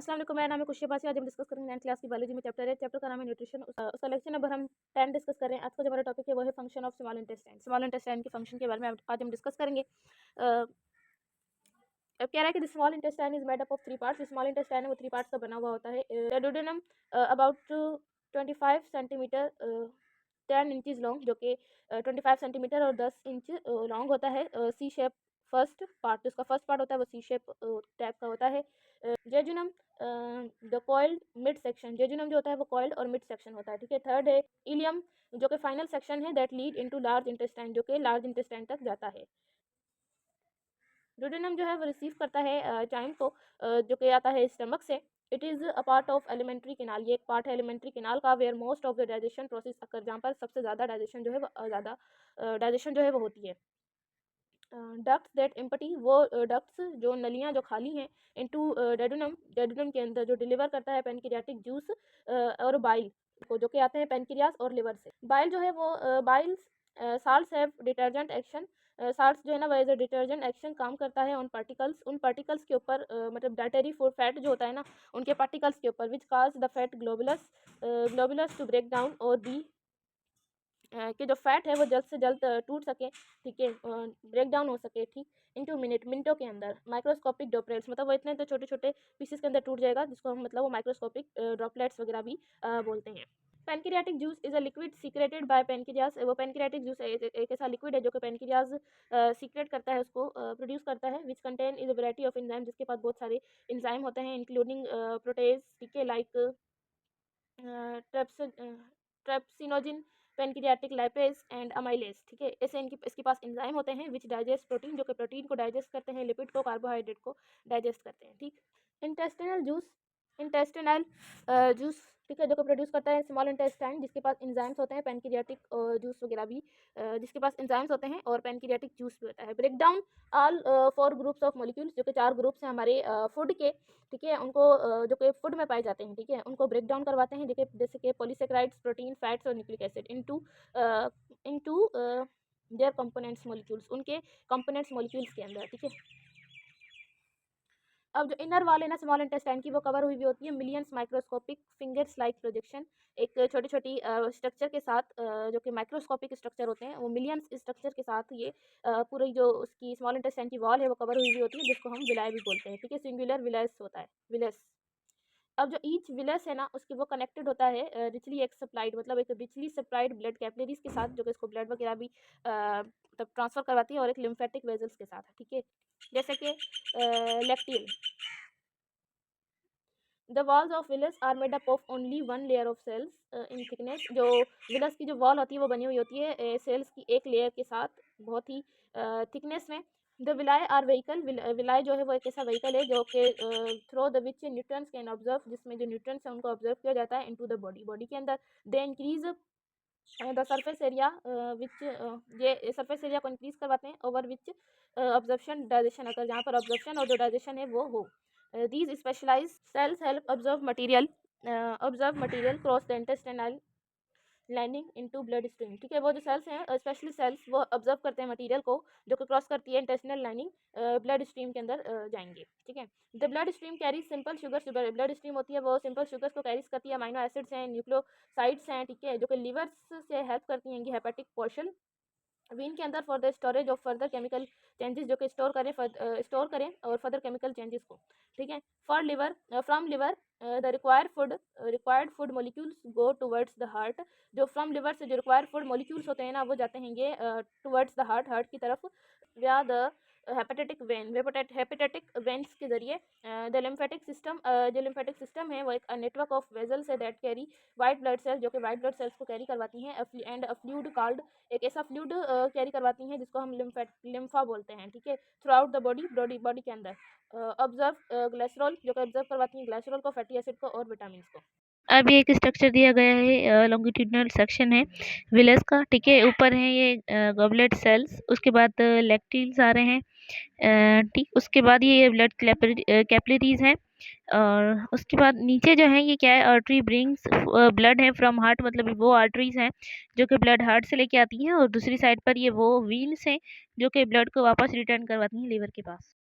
अस्सलाम वालेकुम, मेरा नाम है खुशी अब्बासी। आज हम डिस्कस करेंगे 9th क्लास की बायोलॉजी में चैप्टर का नाम है न्यूट्रिशन। उसका लेक्चर नंबर हम 10 डिस्कस कर रहे हैं। आज का जो हमारा टॉपिक है वो है function of small intestine. Small intestine के फंक्शन के बारे में आज हम डिस्कस करेंगे। अब कह रहा है कि small intestine is made up of 3 parts. Small intestine है वो 3 पार्ट्स का बना हुआ होता है। Duodenum about 25 centimetre 10 inches long, जो कि 25 सेंटीमीटर और 10 इंच लॉन्ग होता है। सी शेप फर्स्ट पार्ट, जिसका फर्स्ट पार्ट होता है वो सी शेप टाइप का होता है। Jejunum the coiled mid section, jejunum जो होता है वो कॉइल्ड और मिड सेक्शन होता है, ठीक है। थर्ड है इलियम, जो कि फाइनल सेक्शन है, that lead into large intestine, जो कि लार्ज इंटेस्टाइन तक जाता है। डुडेनम जो है वो रिसीव करता है चाइम को, जो कि आता है स्टमक से। It is a part of elementary canal, ये एक पार्ट है एलिमेंट्री केनाल का, where most of the digestion process occur, जहाँ पर सबसे ज़्यादा डाइजेशन जो है वो डाइजेशन जो है वो होती है। डक्ट्स दैट एम्पटी, वो डक्ट्स जो नलियाँ जो खाली हैं इनटू डेडुनम, डेडुनम के अंदर, जो डिलीवर करता है पेनक्रियाटिक जूस और बाइल को, जो कि आते हैं पेनक्रियास और लिवर से। बाइल जो है वो Biles salts have detergent action, salts जो है ना वो एज अ डिटर्जेंट एक्शन काम करता है ऑन पार्टिकल्स, उन पार्टिकल्स के ऊपर, मतलब डायटरी फूड फैट जो होता है ना उनके पार्टिकल्स के ऊपर, which cause the fat globules to break down और बी कि जो फैट है वो जल्द से जल्द टूट सके, ठीक है, ब्रेक डाउन हो सके, ठीक, इनटू मिनटों के अंदर। माइक्रोस्कोपिक ड्रॉपलेट्स, मतलब वो इतने तो छोटे छोटे पीसेस के अंदर टूट जाएगा, जिसको हम मतलब वो माइक्रोस्कोपिक ड्रॉपलेट्स वगैरह भी बोलते हैं। Pancreatic juice is a liquid secreted by pancreas, वो पेनक्रियाटिक जूस एक ऐसा लिक्विड है जो कि पेनक्रियाज सीक्रेट करता है, उसको प्रोड्यूस करता है, which contain is a variety of enzyme, जिसके पास बहुत सारे एंजाइम होते हैं, इंक्लूडिंग प्रोटेज, ठीक है, like trypsinogen, pancreatic lipase and amylase, ठीक है। ऐसे इसके पास एंजाइम होते हैं विच डाइजेस्ट प्रोटीन, जो कि प्रोटीन को डाइजेस्ट करते हैं, लिपिड को, कार्बोहाइड्रेट को डाइजेस्ट करते हैं, ठीक। इंटेस्टिनल जूस, ठीक है, जो कि प्रोड्यूस करता है स्मॉल इंटेस्टाइन, जिसके पास एंजाइम्स होते हैं, पेनक्रियाटिक जूस वगैरह भी जिसके पास एंजाइम्स होते हैं, और पेनक्रियाटिक जूस भी होता है। Break down all 4 groups of molecules, जो कि 4 ग्रुप्स हैं हमारे फूड के, ठीक है, उनको जो कि फूड में पाए जाते हैं, ठीक है, उनको ब्रेक डाउन करवाते हैं, जैसे कि पॉलीसेकेराइड्स, प्रोटीन, फैट्स और nucleic acid into their components molecules, उनके कंपोनेंट्स मॉलिक्यूल्स के अंदर, ठीक है। अब जो इनर वाल है ना स्मॉल इंटेस्टाइन की, वो कवर हुई भी होती है millions microscopic fingers like projection, एक छोटी छोटी स्ट्रक्चर के साथ, जो कि माइक्रोस्कोपिक स्ट्रक्चर होते हैं, वो मिलियंस स्ट्रक्चर के साथ ये पूरी जो उसकी स्मॉल इंटेस्टाइन की वॉल है वो कवर हुई भी होती है, जिसको हम विलाय भी बोलते हैं, ठीक है। सिंगुलर विलस होता है, विलस। अब जो ईच विलस है ना उसकी वो कनेक्टेड होता है रिचली एक सप्लाइड, मतलब एक रिचली सप्लाइड ब्लड कैपिलरीज के साथ, जो कि इसको ब्लड वगैरह भी मतलब ट्रांसफर करवाती है, और एक लिम्फेटिक वेजल्स के साथ, ठीक है, जैसे कि lacteal. The walls of villus are made up of only 1 layer of cells in thickness, जो विलस की जो वॉल होती है वो बनी हुई होती है सेल्स की एक लेयर के साथ, बहुत ही थिकनेस में। The villi are vehicle, villi जो है वो एक ऐसा व्हीकल है जो कि through the which nutrients can observe, जिसमें जो न्यूट्रंस है उनको ऑब्जर्व किया जाता है इनटू द बॉडी, बॉडी के अंदर। They increase the surface area which, ये सरफेस एरिया को इंक्रीज करवाते हैं, ओवर विच ऑब्जर्प्शन डाइजेशन अगर, जहाँ पर ऑब्जर्प्शन और जो डाइजेशन है वो हो। These specialize cells help observe material cross the intestinal lining into blood stream, ठीक है, वो जो सेल्स हैं स्पेशली सेल्स वो ऑब्जर्व करते हैं मटेरियल को, जो कि क्रॉस करती है इंटेस्टिनल लाइनिंग, ब्लड स्ट्रीम के अंदर जाएंगे, ठीक है। The blood stream carry simple sugar, blood stream होती है वो सिंपल शुगर्स को कैरीज करती है, अमाइनो एसिड्स हैं, न्यूक्लियोसाइड्स हैं, ठीक है, जो कि लिवर्स से हेल्प करती हैं हेपेटिक पोर्शन वीन के अंदर for the storage of further chemical changes, जो कि स्टोर करें और फर्दर केमिकल चेंजेस को, ठीक है। For liver, from liver the required food molecules go towards the heart, जो फ्रॉम लिवर से जो रिक्वायर्ड फूड मॉलिक्यूल्स होते हैं ना वो जाते हैं ये टुवर्ड्स द हार्ट की तरफ, या द हेपेटेटिक वेन्स के जरिए। द लिम्फेटिक सिस्टम, जो लिम्फेटिक सिस्टम है वो एक नेटवर्क ऑफ वेजल्स है that carry white blood cells, जो कि वाइट ब्लड सेल्स को कैरी करवाती हैं, एंड अ फ्लूइड कॉल्ड, एक ऐसा फ्लूइड कैरी करवाती हैं जिसको हम लिम्फा बोलते हैं, ठीक है, थ्रू आउट द बॉडी के अंदर। ऑब्जर्व ग्लिसरॉल, जो कि ऑब्जर्व करवाती हैं ग्लिसरॉल को, फैटी एसिड को और विटामिन को। अब ये एक स्ट्रक्चर दिया गया है, लॉन्गिट्यूडिनल सेक्शन है विलस का, ठीक है, ऊपर है ये गॉबलेट सेल्स, उसके बाद लेक्टिल्स आ रहे हैं, ठीक, उसके बाद ये ब्लड कैपिलरीज हैं, और उसके बाद नीचे जो है ये क्या है, आर्टरी ब्रिंग्स ब्लड है फ्रॉम हार्ट, मतलब वो आर्टरीज हैं जो कि ब्लड हार्ट से लेके आती हैं, और दूसरी साइड पर ये वो व्हील्स हैं जो कि ब्लड को वापस रिटर्न करवाती हैं लीवर के पास।